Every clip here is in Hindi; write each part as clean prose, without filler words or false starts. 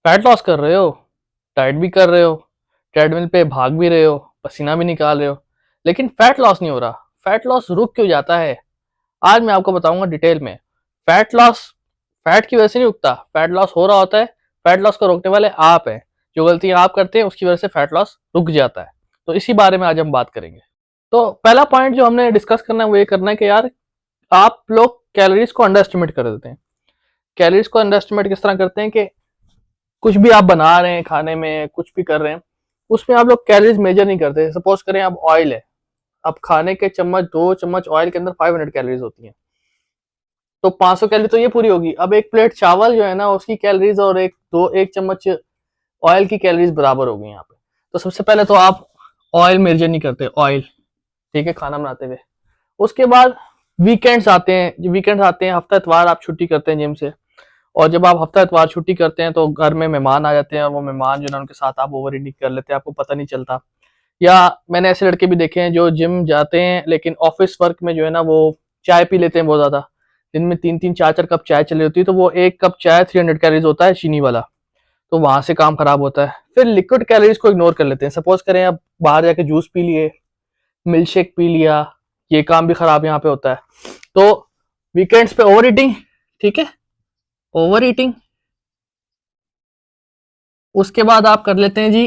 फैट लॉस कर रहे हो, डाइट भी कर रहे हो, ट्रेडमिल पे भाग भी रहे हो, पसीना भी निकाल रहे हो, लेकिन फैट लॉस नहीं हो रहा। फैट लॉस रुक क्यों जाता है? आज मैं आपको बताऊंगा डिटेल में। फैट लॉस फैट की वजह से नहीं रुकता, फैट लॉस हो रहा होता है। फैट लॉस को रोकने वाले आप हैं। जो गलतियां आप करते हैं उसकी वजह से फैट लॉस रुक जाता है। तो इसी बारे में आज हम बात करेंगे। तो पहला पॉइंट जो हमने डिस्कस करना है वो ये करना है कि यार आप लोग कैलोरीज को अंडर एस्टिमेट कर देते हैं। कैलोरीज को अंडर एस्टिमेट किस तरह करते हैं कि कुछ भी आप बना रहे हैं, खाने में कुछ भी कर रहे हैं, उसमें आप लोग कैलोरीज मेजर नहीं करते। सपोज करें अब ऑयल है, अब खाने के चम्मच 2 चम्मच ऑयल के अंदर 500 कैलोरीज होती हैं, तो 500 कैलोरी तो ये पूरी होगी। अब एक प्लेट चावल जो है ना उसकी कैलोरीज और एक चम्मच ऑयल की कैलोरीज बराबर होगी यहाँ पे। तो सबसे पहले तो आप ऑयल मेजर नहीं करते, ऑयल ठीक है खाना बनाते हुए। उसके बाद वीकेंड्स आते हैं, हफ्ता इतवार आप छुट्टी करते हैं जिम से, और जब आप हफ्ता इतवार छुट्टी करते हैं तो घर में मेहमान आ जाते हैं, और वो मेहमान जो है उनके साथ आप ओवर ईटिंग कर लेते हैं, आपको पता नहीं चलता। या मैंने ऐसे लड़के भी देखे हैं जो जिम जाते हैं लेकिन ऑफिस वर्क में जो है ना वो चाय पी लेते हैं बहुत ज्यादा। दिन में 3-3 4-4 कप चाय चली होती है, तो वो एक कप चाय 300 कैलोरीज होता है चीनी वाला। तो वहां से काम खराब होता है। फिर लिक्विड कैलोरीज को इग्नोर कर लेते हैं। सपोज करें आप बाहर जाके जूस पी लिए, मिल्क शेक पी लिया, ये काम भी खराब यहाँ पे होता है। तो वीकेंड्स पे ओवर ईटिंग, ठीक है, ओवर ईटिंग। उसके बाद आप कर लेते हैं जी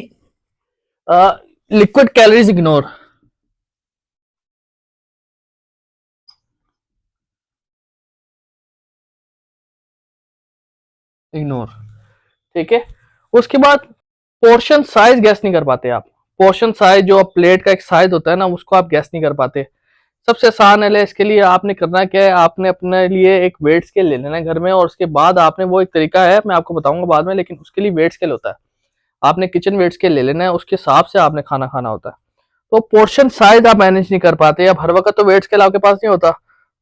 लिक्विड कैलोरीज इग्नोर। इग्नोर, ठीक है। उसके बाद पोर्शन साइज गैस नहीं कर पाते आप। पोर्शन साइज जो प्लेट का एक साइज होता है ना उसको आप गैस नहीं कर पाते। सबसे आसान है इसके लिए आपने करना क्या है, आपने अपने लिए एक वेट स्केल ले लेना है घर में, और उसके बाद आपने वो एक तरीका है मैं आपको बताऊंगा बाद में, लेकिन उसके लिए वेट स्केल होता है। आपने किचन वेट स्केल ले लेना है, उसके हिसाब से आपने खाना खाना होता है। तो पोर्शन साइज आप मैनेज नहीं कर पाते, अब हर वक्त तो वेट स्केल आपके पास नहीं होता,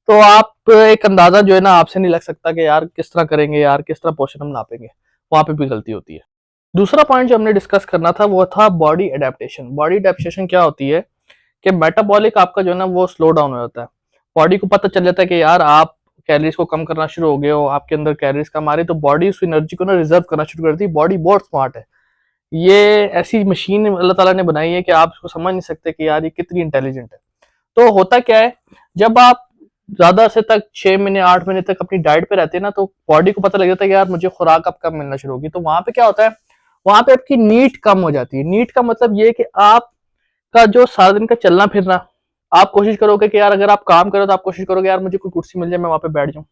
तो आप एक अंदाजा जो है ना आपसे नहीं लग सकता कि यार किस तरह करेंगे, यार किस तरह पोर्शन हम नापेंगे। वहां पे भी गलती होती है। दूसरा पॉइंट जो हमने डिस्कस करना था वो था बॉडी एडेप्टेशन। बॉडी एडेप्टेशन क्या होती है कि मेटाबॉलिक आपका जो है ना वो स्लो डाउन हो जाता है। बॉडी को पता चल जाता है कि यार आप कैलोरीज को कम करना शुरू हो गए हो, आपके अंदर कैलोरीज कम आ रही, तो बॉडी उस एनर्जी को ना रिजर्व करना शुरू करती है। बॉडी बहुत स्मार्ट है। ये ऐसी मशीन अल्लाह ताला ने बनाई है कि आप इसको समझ नहीं सकते कि यार ये कितनी इंटेलिजेंट है। तो होता क्या है, जब आप ज्यादा से तक 6 महीने 8 महीने तक अपनी डाइट पे रहते हैं ना, तो बॉडी को पता लग जाता है कि यार मुझे खुराक अब कम मिलना शुरू होगी। तो वहां पे क्या होता है, वहां पे आपकी नीड कम हो जाती है। नीड का मतलब ये कि आपका जो सारा दिन का चलना फिरना, आप कोशिश करोगे कि यार अगर आप काम करो तो आप कोशिश करोगे यार मुझे कोई कुर्सी मिल जाए मैं वहां पे बैठ जाऊं।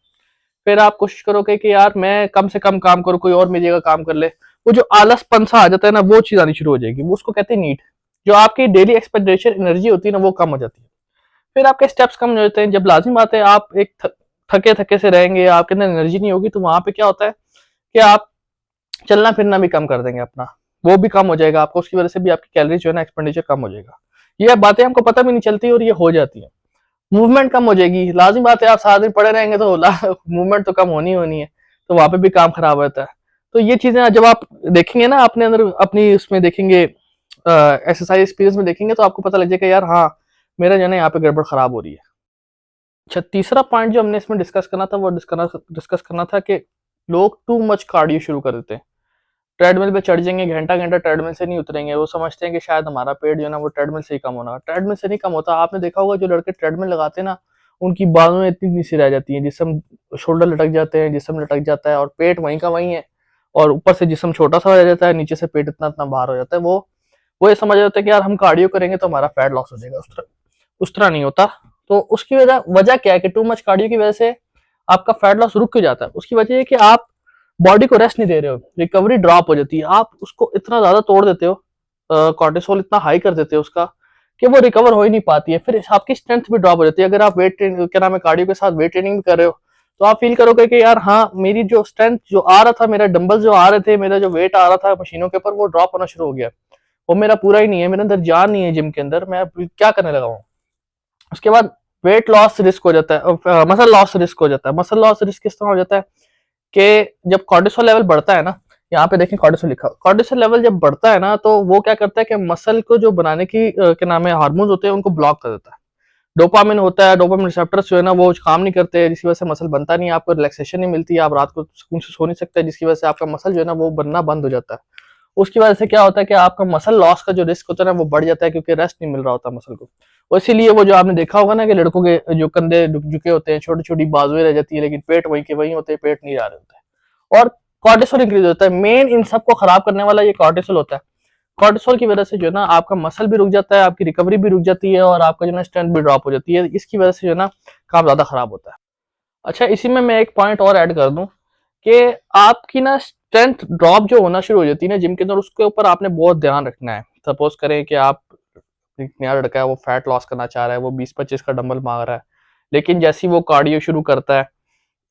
फिर आप कोशिश करोगे कि यार मैं कम से कम काम करूं, कोई और मेरी जगह काम कर ले। वो जो आलसपन सा आ जाता है ना वो चीज आनी शुरू हो जाएगी, वो उसको कहते हैं नीड। जो आपकी डेली एक्सपेंडिचर एनर्जी होती है ना वो कम हो जाती है। फिर आपके स्टेप्स कम हो जाते हैं। जब लाजिम बात है आप एक थके थके से रहेंगे, आपके अंदर एनर्जी नहीं होगी, तो वहां पे क्या होता है कि आप चलना फिरना भी कम कर देंगे अपना, वो भी कम हो जाएगा आपको। उसकी वजह से भी आपकी कैलोरी जो है ना एक्सपेंडिचर कम हो जाएगा। ये बातें हमको पता भी नहीं चलती और ये हो जाती है। मूवमेंट कम हो जाएगी। लाजिम बात है आप सारा दिन पड़े रहेंगे तो मूवमेंट तो कम होनी होनी है, तो वहां पे भी काम खराब होता है। तो ये चीजें जब आप देखेंगे ना अपने अंदर, अपनी उसमें देखेंगे, एक्सरसाइज एक्सपीरियंस में देखेंगे, तो आपको पता लग जाएगा यार हाँ मेरा जो है ना यहाँ पे गड़बड़ खराब हो रही है। अच्छा, तीसरा पॉइंट जो हमने इसमें डिस्कस करना था वो डिस्कस करना था कि लोग टू मच कार्डियो शुरू कर देते हैं। ट्रेडमिल पे चढ़ जाएंगे, घंटा घंटा ट्रेडमिल से नहीं उतरेंगे। वो समझते हैं कि शायद हमारा पेट जो है ना वो ट्रेडमिल से ही कम होना। ट्रेडमिल से नहीं कम होता। आपने देखा होगा जो लड़के ट्रेडमिल लगाते हैं ना उनकी बाजुएं इतनी नीचे रह जाती हैं, जिसम शोल्डर लटक जाते हैं, जिसम लटक जाता है, और पेट वहीं का वहीं है, और ऊपर से जिसम छोटा सा हो जाता है, नीचे से पेट इतना इतना बाहर हो जाता है। वो ये समझ जाता है कि यार हम कार्डियो करेंगे तो हमारा फैट लॉस हो जाएगा। उस तरह नहीं होता। तो उसकी वजह क्या है कि टू मच कार्डियो की वजह से आपका फैट लॉस रुक क्यों जाता है? उसकी वजह है कि आप बॉडी को रेस्ट नहीं दे रहे हो, रिकवरी ड्रॉप हो जाती है। आप उसको इतना ज्यादा तोड़ देते हो, कॉर्टिसोल इतना हाई कर देते हो उसका, कि वो रिकवर हो ही नहीं पाती है। फिर आपकी स्ट्रेंथ भी ड्रॉप हो जाती है। अगर आप वेट ट्रेनिंग क्या नाम है कार्डियो के साथ वेट ट्रेनिंग भी कर रहे हो, तो आप फील करोगे कि यार हाँ मेरी जो स्ट्रेंथ जो आ रहा था, मेरा डंबल जो आ रहे थे, मेरा जो वेट आ रहा था मशीनों के ऊपर, वो ड्रॉप होना शुरू हो गया। वो मेरा पूरा ही नहीं है, मेरे अंदर जान नहीं है जिम के अंदर, मैं क्या करने लगा हूँ। उसके बाद वेट लॉस रिस्क हो जाता है, मसल लॉस रिस्क हो जाता है। मसल लॉस रिस्क किस तरह हो जाता है कि जब कॉर्टिसोल लेवल बढ़ता है ना, यहाँ पे देखें कॉर्टिसोल लिखा, कॉर्टिसोल लेवल जब बढ़ता है ना तो वो क्या करता है कि मसल को जो बनाने की क्या नाम है हार्मोन्स होते हैं उनको ब्लॉक कर देता है। डोपामिन होता है, डोपामिन रिसेप्टर्स जो है ना वो काम नहीं करते, जिसकी वजह से मसल बनता नहीं है, आपको रिलैक्सेशन नहीं मिलती है, आप रात को सुकून से सो नहीं सकते, जिसकी वजह से आपका मसल जो है ना वो बनना बंद हो जाता है। उसकी वजह से क्या होता है कि आपका मसल लॉस का जो रिस्क होता है ना वो बढ़ जाता है, क्योंकि रेस्ट नहीं मिल रहा होता मसल को। और इसीलिए वो जो आपने देखा होगा ना कि लड़कों के जो कंधे झुके होते हैं, छोटी छोटी बाजुएं रह जाती है, लेकिन पेट वहीं के वहीं होते हैं, पेट नहीं आ रहे होते हैं। और कॉर्टिसोल इंक्रीज होता है, मेन इन सबको खराब करने वाला ये कॉर्टिसोल होता है। कॉर्टिसोल की वजह से जो है ना आपका मसल भी रुक जाता है, आपकी रिकवरी भी रुक जाती है, और आपका जो है स्ट्रेंथ भी ड्रॉप हो जाती है। इसकी वजह से जो है ना काम ज्यादा खराब होता है। अच्छा, इसी में मैं एक पॉइंट और ऐड कर दूं कि आपकी ना स्ट्रेंथ ड्रॉप जो होना शुरू हो जाती है ना जिम के अंदर, उसके ऊपर आपने बहुत ध्यान रखना है। सपोज करें कि आप, एक नया लड़का है, वो फैट लॉस करना चाह रहा है, वो 20-25 का डंबल मांग रहा है, लेकिन जैसे ही वो कार्डियो शुरू करता है,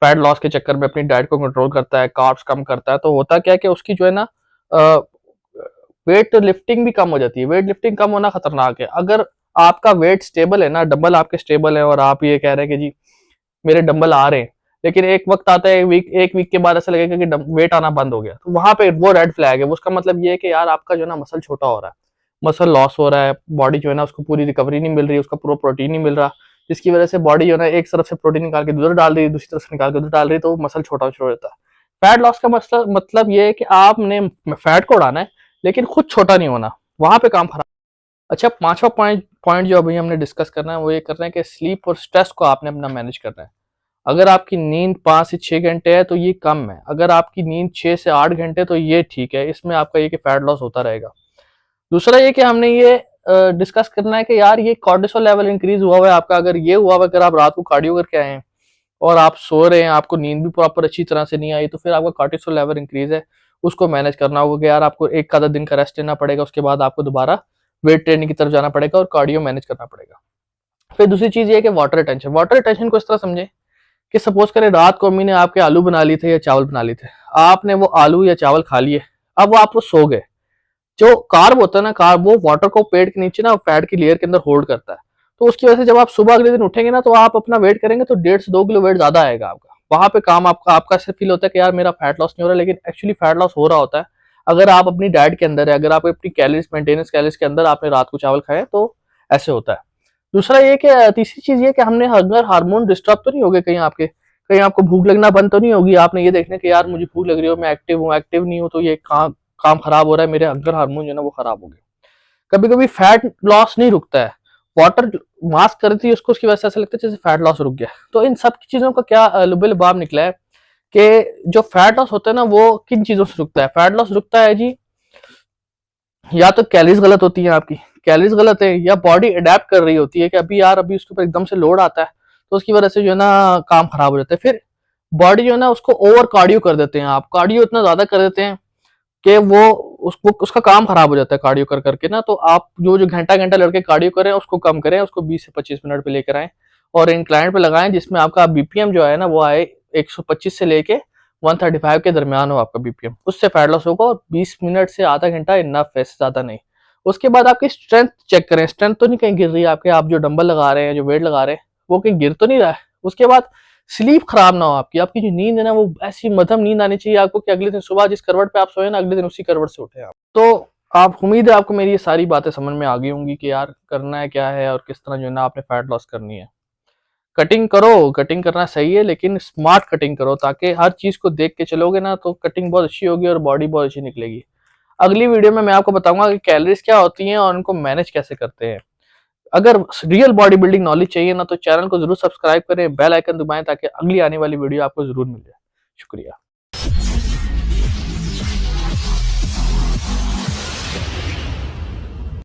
फैट लॉस के चक्कर में अपनी डाइट को कंट्रोल करता है, कार्ब्स कम करता है, तो होता क्या है कि उसकी जो है ना वेट लिफ्टिंग भी कम हो जाती है। वेट लिफ्टिंग कम होना खतरनाक है। अगर आपका वेट स्टेबल है ना, डंबल आपके स्टेबल है, और आप ये कह रहे हैं कि जी मेरे डंबल आ रहे हैं, लेकिन एक वक्त आता है, एक वीक के बाद ऐसा लगेगा कि वेट आना बंद हो गया, तो वहां पे वो रेड फ्लैग है। उसका मतलब ये है कि यार आपका जो है ना मसल छोटा हो रहा है, मसल लॉस हो रहा है, बॉडी जो है ना उसको पूरी रिकवरी नहीं मिल रही, उसका पूरा प्रोटीन नहीं मिल रहा, जिसकी वजह से बॉडी जो है ना एक तरफ से प्रोटीन निकाल के उधर डाल रही है, दूसरी तरफ से निकाल के उधर डाल रही है, तो मसल छोटा छोटा होता है। फैट लॉस का मतलब ये है कि आपने फैट को उड़ाना है, लेकिन खुद छोटा नहीं होना, वहां पे काम खराब। अच्छा, पांचवा पॉइंट जो अभी हमने डिस्कस करना है वो ये करना है कि स्लीप और स्ट्रेस को आपने अपना मैनेज करना है। अगर आपकी नींद 5 से 6 घंटे है तो ये कम है, अगर आपकी नींद 6 से 8 घंटे तो ये ठीक है, इसमें आपका ये कि फैट लॉस होता रहेगा। दूसरा ये कि हमने ये डिस्कस करना है कि यार ये कॉर्टिसोल लेवल इंक्रीज हुआ हुआ है आपका, अगर ये हुआ हुआ, अगर आप रात को कार्डियो करके आए हैं और आप सो रहे हैं, आपको नींद भी प्रॉपर अच्छी तरह से नहीं आई, तो फिर आपका कॉर्टिसोल लेवल इंक्रीज है, उसको मैनेज करना होगा कि यार आपको एक आधा दिन का रेस्ट लेना पड़ेगा, उसके बाद आपको दोबारा वेट ट्रेनिंग की तरफ जाना पड़ेगा और कार्डियो मैनेज करना पड़ेगा। फिर दूसरी चीज ये है कि वाटर रिटेंशन। वाटर रिटेंशन को इस तरह समझे कि सपोज करें रात को अम्मी ने आपके आलू बना लिए थे या चावल बना लिए थे, आपने वो आलू या चावल खा लिए, अब आप वो सो गए। जो कार्ब होता है ना, कार्ब वो वाटर को पेट के नीचे ना फैट की लेयर के अंदर होल्ड करता है, तो उसकी वजह से जब आप सुबह अगले दिन उठेंगे ना तो आप अपना वेट करेंगे तो 1.5 से 2 किलो वेट ज्यादा आएगा आपका। वहां पे काम आपका ऐसे फील होता है कि यार मेरा फैट लॉस नहीं हो रहा, लेकिन एक्चुअली फैट लॉस हो रहा होता है। अगर आप अपनी डाइट के अंदर है, अगर आप अपनी कैलोरीज मेंटेनेंस कैलोरीज के अंदर आपने रात को चावल खाए तो ऐसे होता है। दूसरा ये कि तीसरी चीज ये कि हमने अगर हार्मोन डिस्टर्ब तो नहीं हो गए कहीं आपके, कहीं आपको भूख लगना बंद तो नहीं होगी, आपने ये देखना कि यार मुझे भूख लग रही हो, मैं एक्टिव हूँ, एक्टिव नहीं हूँ, तो ये काम खराब हो रहा है, मेरे अंदर हार्मोन जो है ना वो खराब हो गए। कभी कभी फैट लॉस नहीं रुकता है, वाटर मास्क करती है उसको, उसकी वजह से ऐसा लगता है जैसे फैट लॉस रुक गया। तो इन सब चीजों का क्या लुबे निकला है कि जो फैट लॉस होता है ना वो किन चीजों से रुकता है। फैट लॉस रुकता है जी, या तो कैलोरीज गलत होती है, आपकी कैलोरीज गलत है, या बॉडी अडेप्ट कर रही होती है कि अभी यार अभी उसके ऊपर एकदम से लोड आता है, तो उसकी वजह से जो है ना काम खराब हो जाता है। फिर बॉडी जो है ना उसको ओवर कार्डियो कर देते हैं, आप कार्डियो इतना ज्यादा कर देते हैं कि वो उसको उसका काम खराब हो जाता है कार्डियो कर करके ना। तो आप जो जो घंटा घंटा लड़के कार्डियो करें उसको कम करें, उसको 20 से 25 मिनट पे लेकर आए और इंक्लाइन पे लगाएं, जिसमें आपका बीपीएम जो है ना वो आए 125 से लेके 135 के दरमियान हो आपका बीपीएम, उससे फैट लॉस होगा। और 20 मिनट से आधा घंटा इनफ है, ज्यादा नहीं। उसके बाद आपकी स्ट्रेंथ चेक करें, स्ट्रेंथ तो नहीं कहीं गिर रही है आपके, आप जो डंबल लगा रहे हैं, जो वेट लगा रहे हैं वो कहीं गिर तो नहीं रहा है। उसके बाद स्लीप खराब ना हो आपकी, आपकी जो नींद है ना वो ऐसी मध्यम नींद आनी चाहिए आपको कि अगले दिन सुबह जिस करवट पे आप सोए ना अगले दिन उसी करवट से उठे आप। तो आप, उम्मीद है आपको मेरी ये सारी बातें समझ में आ गई होंगी कि यार करना है क्या है और किस तरह जो है ना आपने फैट लॉस करनी है। कटिंग करो, कटिंग करना सही है, लेकिन स्मार्ट कटिंग करो, ताकि हर चीज को देख के चलोगे ना तो कटिंग बहुत अच्छी होगी और बॉडी बहुत अच्छी निकलेगी। अगली वीडियो में मैं आपको बताऊंगा कि कैलोरीज क्या होती हैं और उनको मैनेज कैसे करते हैं। अगर रियल बॉडी बिल्डिंग नॉलेज चाहिए ना तो चैनल को जरूर सब्सक्राइब करें, बेल आइकन दबाएं ताकि अगली आने वाली वीडियो आपको जरूर मिल जाए। शुक्रिया।